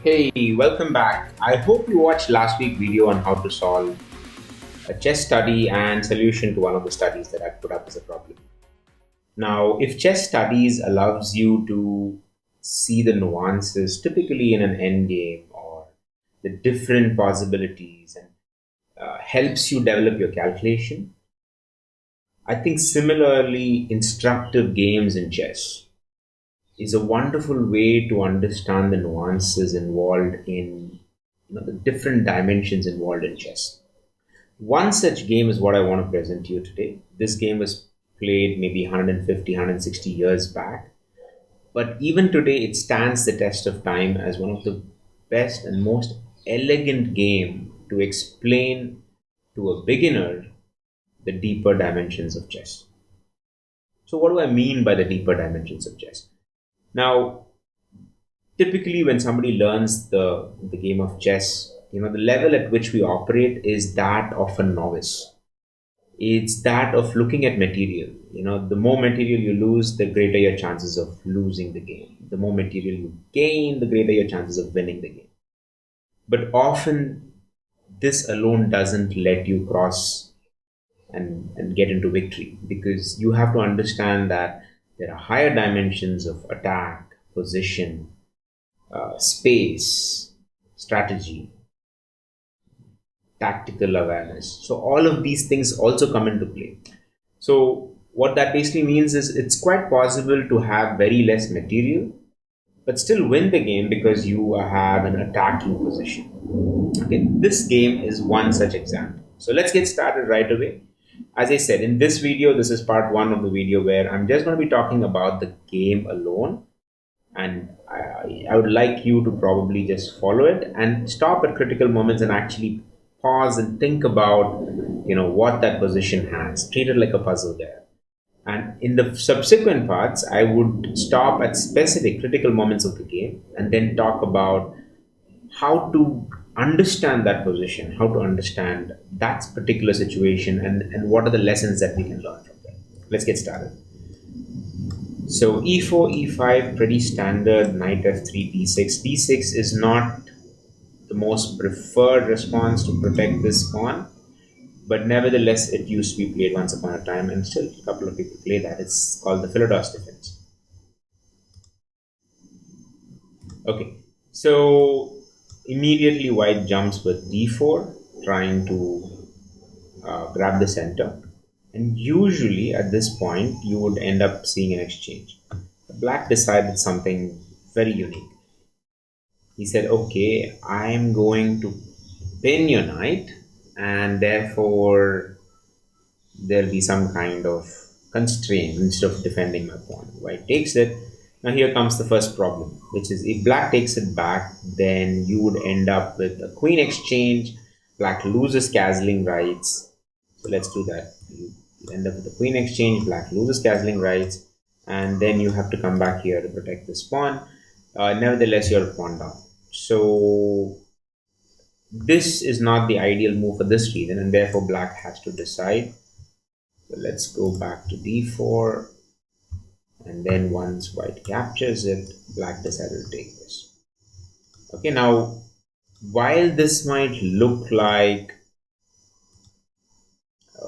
Hey, welcome back. I hope you watched last week's video on how to solve a chess study and solution to one of the studies that I put up as a problem. Now, if chess studies allows you to see the nuances typically in an endgame or the different possibilities and helps you develop your calculation, I think similarly instructive games in chess is a wonderful way to understand the nuances involved in the different dimensions involved in chess. One such game is what I want to present to you today. This game was played maybe 150, 160 years back, but even today it stands the test of time as one of the best and most elegant game to explain to a beginner the deeper dimensions of chess. So what do I mean by the deeper dimensions of chess? Now, typically when somebody learns the game of chess, the level at which we operate is that of a novice. It's that of looking at material. The more material you lose, the greater your chances of losing the game. The more material you gain, the greater your chances of winning the game. But often this alone doesn't let you cross and get into victory, because you have to understand that there are higher dimensions of attack, position, space, strategy, tactical awareness. So all of these things also come into play. So what that basically means is it's quite possible to have very less material but still win the game because you have an attacking position. Okay, this game is one such example. So let's get started right away. As I said, in this video, this is part one of the video where I'm just going to be talking about the game alone, and I would like you to probably just follow it and stop at critical moments and actually pause and think about what that position has. Treat it like a puzzle there. And in the subsequent parts, I would stop at specific critical moments of the game and then talk about how to understand that position, how to understand that particular situation, and what are the lessons that we can learn from that. Let's get started. So e4, e5, pretty standard. Knight f3, d6. d6 is not the most preferred response to protect this pawn, but nevertheless it used to be played once upon a time, and still a couple of people play that. It's called the Philodos defense. Okay, so immediately white jumps with d4, trying to grab the center, and usually at this point you would end up seeing an exchange. Black decided something very unique. He said, okay, I'm going to pin your knight, and therefore there'll be some kind of constraint instead of defending my pawn. White takes it. Now here comes the first problem, which is if black takes it back, then you would end up with a queen exchange. Black loses castling rights. So let's do that. You end up with a queen exchange, black loses castling rights, and then you have to come back here to protect this pawn. Nevertheless, you're pawn down. So this is not the ideal move for this reason, and therefore black has to decide. So let's go back to d4, and then once white captures it, black decided to take this. Okay, now while this might look like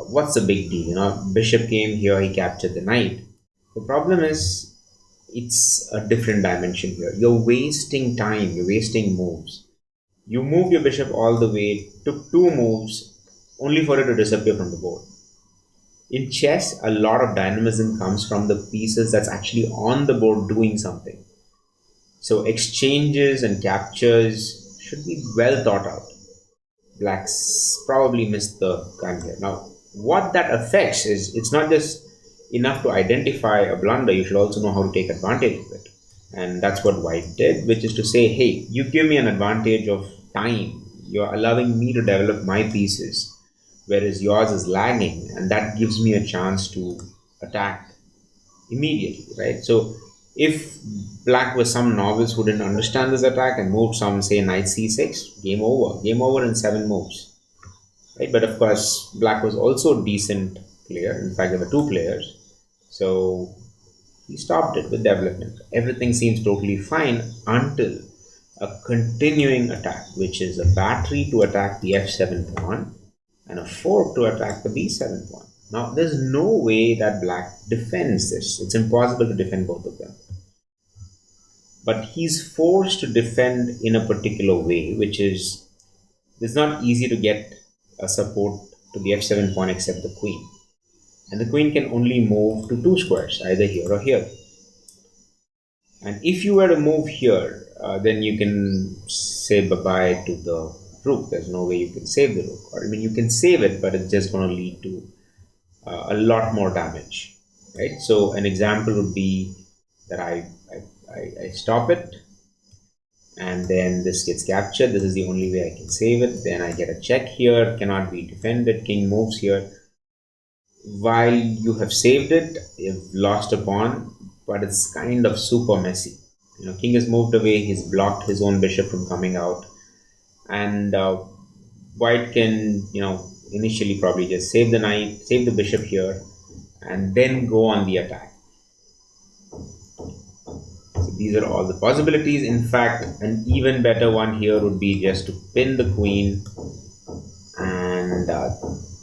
what's the big deal, bishop came here, he captured the knight. The problem is it's a different dimension here. You're wasting time, you're wasting moves. You moved your bishop all the way, took two moves, only for it to disappear from the board. In chess, a lot of dynamism comes from the pieces that's actually on the board doing something. So exchanges and captures should be well thought out. Black's probably missed the gun here. Now, what that affects is it's not just enough to identify a blunder, you should also know how to take advantage of it. And that's what white did, which is to say, hey, you give me an advantage of time. You're allowing me to develop my pieces, whereas yours is lagging, and that gives me a chance to attack immediately, right? So if black was some novice who didn't understand this attack and moved some, say, knight c6, game over in 7 moves, right? But of course, black was also a decent player. In fact, there were two players, so he stopped it with development. Everything seems totally fine until a continuing attack, which is a battery to attack the f7 pawn and a fork to attack the b7 pawn. Now, there's no way that black defends this. It's impossible to defend both of them. But he's forced to defend in a particular way, which is it's not easy to get a support to the f7 pawn except the queen. And the queen can only move to two squares, either here or here. And if you were to move here, then you can say bye-bye to the rook. There's no way you can save the rook. Or I mean, you can save it, but it's just going to lead to a lot more damage, right? So an example would be that I stop it, and then this gets captured. This is the only way I can save it. Then I get a check here, cannot be defended. King moves here. While you have saved it, you've lost a pawn, but it's kind of super messy. King has moved away. He's blocked his own bishop from coming out, and white can, initially probably just save the knight, save the bishop here, and then go on the attack. So these are all the possibilities. In fact, an even better one here would be just to pin the queen, and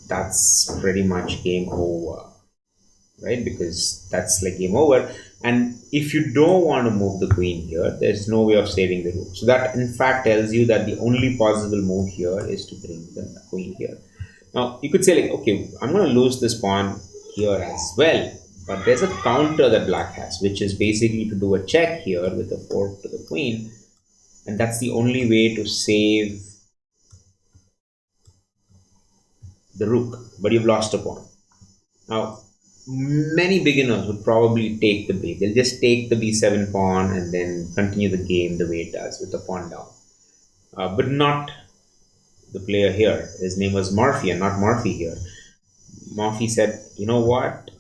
that's pretty much game over, right? Because that's like game over. And if you don't want to move the queen here, there's no way of saving the rook. So that in fact tells you that the only possible move here is to bring the queen here. Now you could say like, okay, I'm going to lose this pawn here as well, but there's a counter that black has, which is basically to do a check here with a fork to the queen, and that's the only way to save the rook, but you've lost a pawn. Now, many beginners would probably take the bait. They'll just take the b7 pawn and then continue the game the way it does with the pawn down. But not the player here. His name was Murphy and not Murphy here. Murphy said, you know what?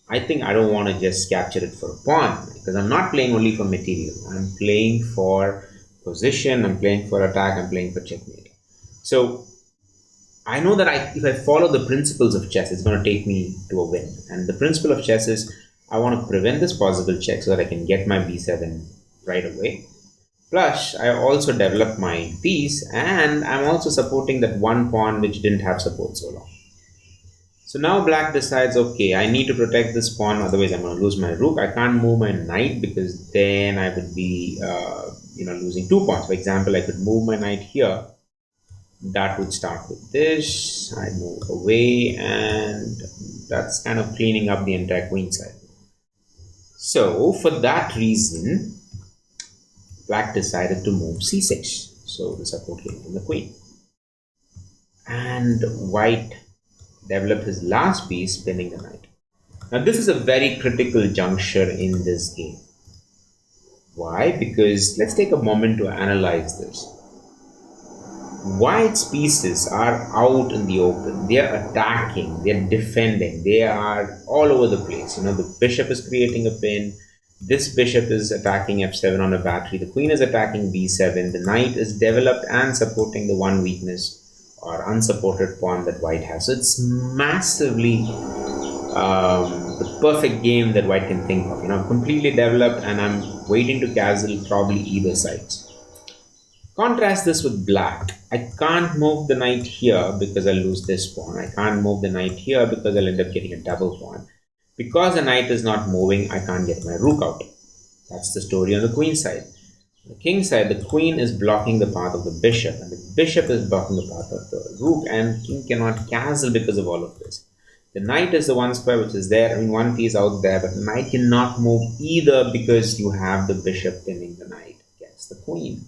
I think I don't want to just capture it for a pawn, because I'm not playing only for material. I'm playing for position, I'm playing for attack, I'm playing for checkmate. So I know that if I follow the principles of chess, it's going to take me to a win. And the principle of chess is I want to prevent this possible check so that I can get my b7 right away. Plus, I also develop my piece, and I'm also supporting that one pawn which didn't have support so long. So now black decides, okay, I need to protect this pawn, otherwise I'm going to lose my rook. I can't move my knight because then I would be losing two pawns. For example, I could move my knight here. That would start with this. I move away, and that's kind of cleaning up the entire queen side. So for that reason, black decided to move c6. So the support came from the queen. And white developed his last piece, pinning the knight. Now this is a very critical juncture in this game. Why? Because let's take a moment to analyze this. White's pieces are out in the open. They are attacking, they are defending, they are all over the place. The bishop is creating a pin. This bishop is attacking f7 on a battery. The queen is attacking b7. The knight is developed and supporting the one weakness or unsupported pawn that white has. So it's massively the perfect game that white can think of. Completely developed, and I'm waiting to castle probably either sides. Contrast this with black. I can't move the knight here because I'll lose this pawn. I can't move the knight here because I'll end up getting a double pawn. Because the knight is not moving, I can't get my rook out. That's the story on the queen side. On the king side, the queen is blocking the path of the bishop, and the bishop is blocking the path of the rook, and king cannot castle because of all of this. The knight is the one square which is there, one piece out there, but the knight cannot move either because you have the bishop pinning the knight against the queen.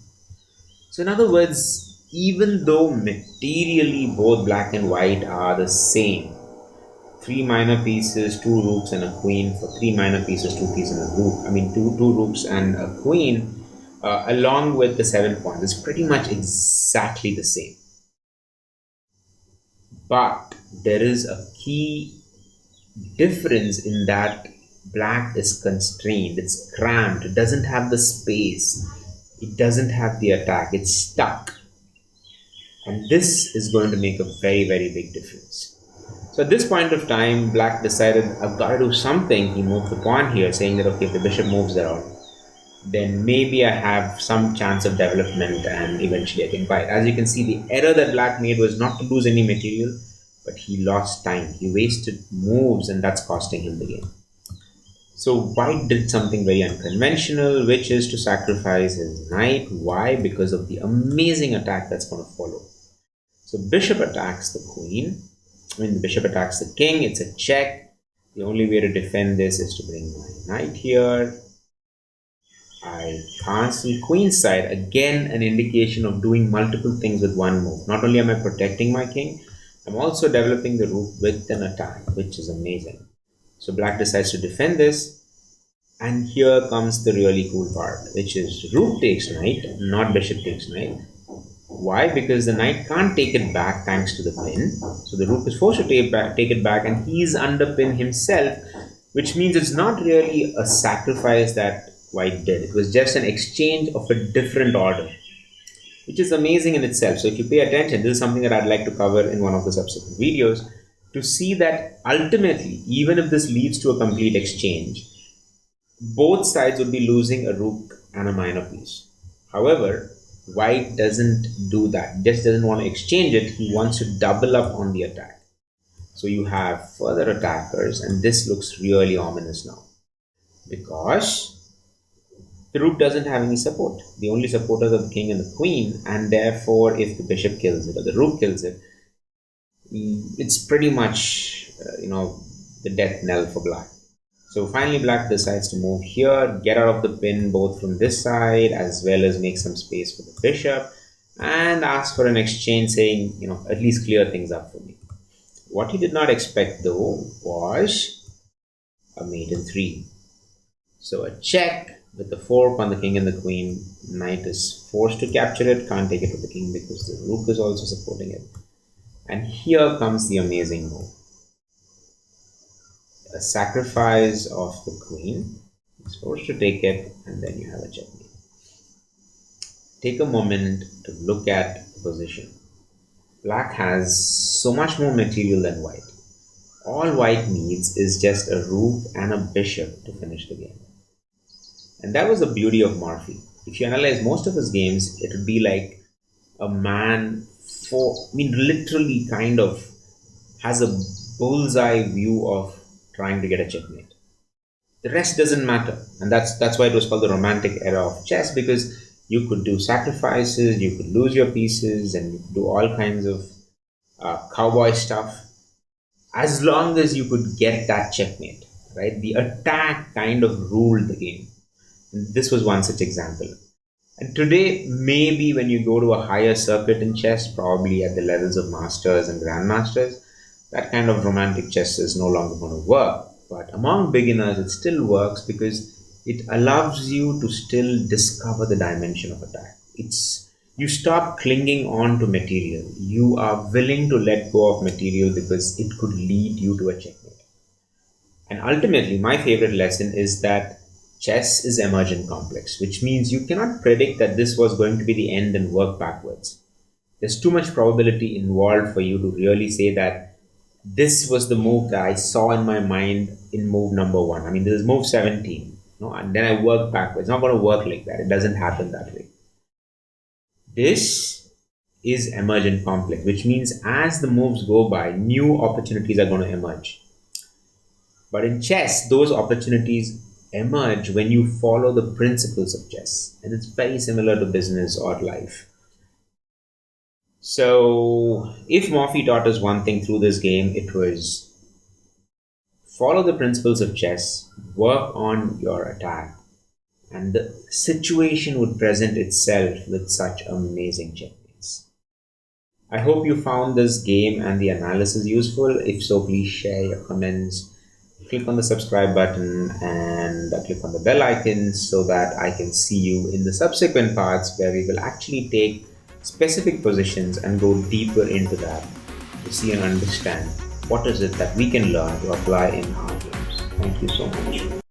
So in other words, even though materially both black and white are the same, three minor pieces, two rooks and a queen, for three minor pieces, two pieces and a rook, two rooks and a queen, along with the 7 pawns, is pretty much exactly the same. But there is a key difference in that black is constrained, it's cramped, it doesn't have the space, it doesn't have the attack, it's stuck. And this is going to make a very, very big difference. So at this point of time, black decided, I've got to do something. He moved the pawn here, saying that, okay, if the bishop moves there, then maybe I have some chance of development and eventually I can buy it. As you can see, the error that black made was not to lose any material, but he lost time. He wasted moves and that's costing him the game. So white did something very unconventional, which is to sacrifice his knight. Why? Because of the amazing attack that's going to follow. So bishop attacks the queen. The bishop attacks the king. It's a check. The only way to defend this is to bring my knight here. I cancel queenside. Again, an indication of doing multiple things with one move. Not only am I protecting my king, I'm also developing the rook with an attack, which is amazing. So black decides to defend this. And here comes the really cool part, which is rook takes knight, not bishop takes knight. Why? Because the knight can't take it back thanks to the pin. So the rook is forced to take it back and he's under pin himself, which means it's not really a sacrifice that white did. It was just an exchange of a different order, which is amazing in itself. So if you pay attention, this is something that I'd like to cover in one of the subsequent videos, to see that ultimately, even if this leads to a complete exchange, both sides would be losing a rook and a minor piece. However, white doesn't do that. Just doesn't want to exchange it. He wants to double up on the attack. So you have further attackers, and this looks really ominous now, because the rook doesn't have any support. The only supporters are the king and the queen, and therefore if the bishop kills it or the rook kills it, it's pretty much the death knell for black. So finally black decides to move here, get out of the pin both from this side as well as make some space for the bishop, and ask for an exchange, saying, at least clear things up for me. What he did not expect though was a mate in 3. So a check with the fork on the king and the queen. Knight is forced to capture it, can't take it to the king because the rook is also supporting it. And here comes the amazing move. A sacrifice of the queen. It's forced to take it, and then you have a checkmate. Take a moment to look at the position. Black has so much more material than white. All white needs is just a rook and a bishop to finish the game. And that was the beauty of Murphy. If you analyze most of his games, it would be like a man literally kind of has a bullseye view of trying to get a checkmate. The rest doesn't matter. And that's why it was called the romantic era of chess, because you could do sacrifices, you could lose your pieces, and you could do all kinds of cowboy stuff, as long as you could get that checkmate, right? The attack kind of ruled the game. And this was one such example. And today, maybe when you go to a higher circuit in chess, probably at the levels of masters and grandmasters, that kind of romantic chess is no longer going to work. But among beginners, it still works because it allows you to still discover the dimension of attack. You stop clinging on to material. You are willing to let go of material because it could lead you to a checkmate. And ultimately, my favorite lesson is that chess is emergent complex, which means you cannot predict that this was going to be the end and work backwards. There's too much probability involved for you to really say that this was the move that I saw in my mind in move number 1. This is move 17, and then I work backwards. It's not going to work like that. It doesn't happen that way. This is emergent complex, which means as the moves go by, new opportunities are going to emerge. But in chess, those opportunities emerge when you follow the principles of chess. And it's very similar to business or life. So if Morphy taught us one thing through this game, it was follow the principles of chess, work on your attack, and the situation would present itself with such amazing checkmates. I hope you found this game and the analysis useful. If so, please share your comments. Click on the subscribe button and click on the bell icon so that I can see you in the subsequent parts where we will actually take specific positions and go deeper into that to see and understand what is it that we can learn to apply in our games. Thank you so much.